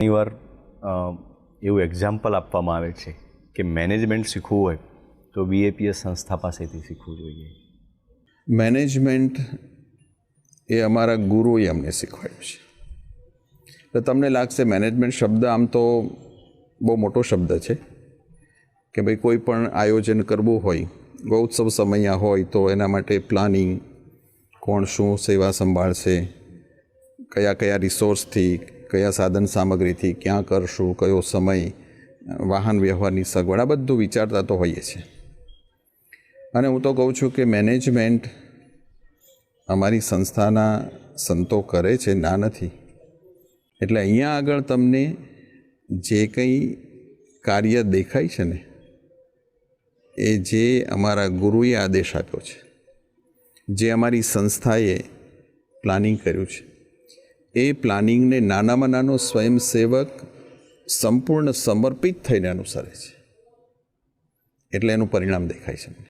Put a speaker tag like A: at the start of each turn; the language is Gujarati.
A: ઘણીવાર એવું એક્ઝામ્પલ આપવામાં આવે છે કે મેનેજમેન્ટ શીખવું હોય તો BAPS સંસ્થા પાસેથી શીખવું જોઈએ.
B: મેનેજમેન્ટ એ અમારા ગુરુએ અમને શીખવાડ્યું છે. તો તમને લાગશે મેનેજમેન્ટ શબ્દ આમ તો બહુ મોટો શબ્દ છે કે ભાઈ કોઈ પણ આયોજન કરવું હોય, ગૌત્સવ સમય હોય તો એના માટે પ્લાનિંગ, કોણ શું સેવા સંભાળશે, કયા કયા રિસોર્સથી, કયા સાધન સામગ્રીથી, ક્યાં કરશું, કયો સમય, વાહન વ્યવહારની સગવડ, આ બધું વિચારતા તો હોઈએ છીએ. અને હું તો કહું છું કે મેનેજમેન્ટ અમારી સંસ્થાના સંતો કરે છે, ના નથી. એટલે અહીંયા આગળ તમને જે કંઈ કાર્ય દેખાય છે ને એ જે અમારા ગુરુએ આદેશ આપ્યો છે, જે અમારી સંસ્થાએ પ્લાનિંગ કર્યું છે, એ પ્લાનિંગને નાનામાં નાનો સ્વયંસેવક સંપૂર્ણ સમર્પિત થઈને અનુસરે છે. એટલે એનું પરિણામ દેખાય છે.